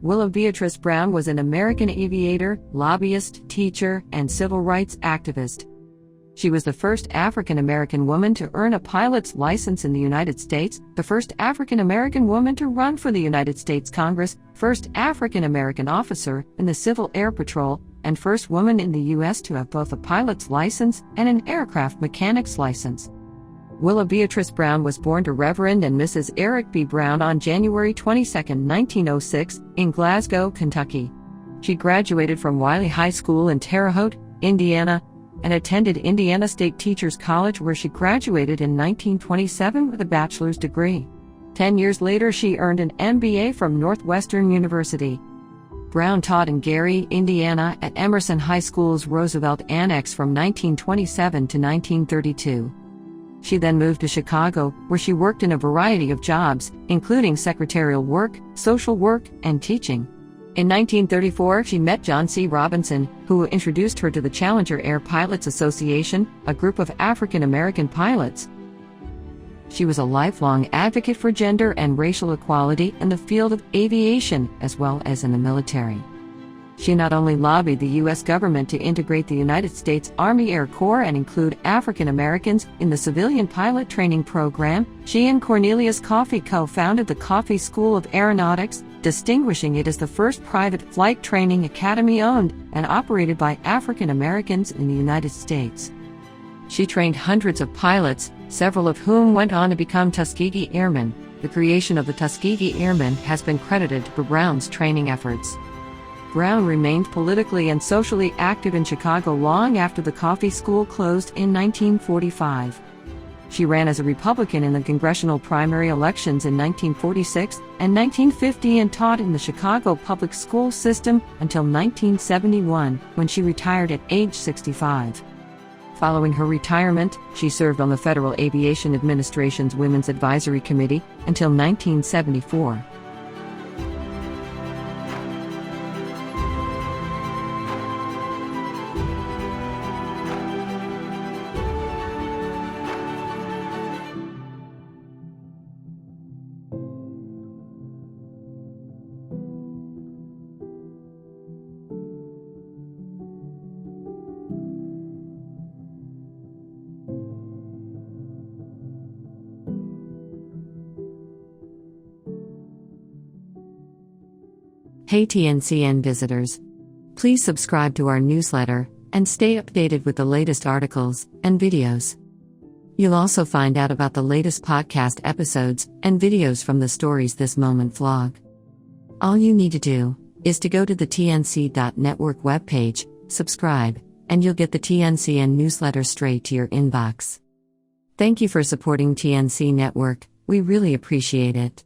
Willa Beatrice Brown was an American aviator, lobbyist, teacher, and civil rights activist. She was the first African American woman to earn a pilot's license in the United States, the first African American woman to run for the United States Congress, first African American officer in the Civil Air Patrol, and first woman in the U.S. to have both a pilot's license and an aircraft mechanic's license. Willa Beatrice Brown was born to Reverend and Mrs. Eric B. Brown on January 22, 1906, in Glasgow, Kentucky. She graduated from Wiley High School in Terre Haute, Indiana, and attended Indiana State Teachers College, where she graduated in 1927 with a bachelor's degree. 10 years later, she earned an MBA from Northwestern University. Brown taught in Gary, Indiana, at Emerson High School's Roosevelt Annex from 1927 to 1932. She then moved to Chicago, where she worked in a variety of jobs, including secretarial work, social work, and teaching. In 1934, she met John C. Robinson, who introduced her to the Challenger Air Pilots Association, a group of African American pilots. She was a lifelong advocate for gender and racial equality in the field of aviation, as well as in the military. She not only lobbied the U.S. government to integrate the United States Army Air Corps and include African Americans in the civilian pilot training program, she and Cornelius Coffey co-founded the Coffey School of Aeronautics, distinguishing it as the first private flight training academy owned and operated by African Americans in the United States. She trained hundreds of pilots, several of whom went on to become Tuskegee Airmen. The creation of the Tuskegee Airmen has been credited to Brown's training efforts. Brown remained politically and socially active in Chicago long after the Coffey School closed in 1945. She ran as a Republican in the congressional primary elections in 1946 and 1950 and taught in the Chicago public school system until 1971, when she retired at age 65. Following her retirement, she served on the Federal Aviation Administration's Women's Advisory Committee until 1974. Hey TNCN visitors! Please subscribe to our newsletter and stay updated with the latest articles and videos. You'll also find out about the latest podcast episodes and videos from the Stories This Moment vlog. All you need to do is to go to the tnc.network webpage, subscribe, and you'll get the TNCN newsletter straight to your inbox. Thank you for supporting TNC Network, we really appreciate it.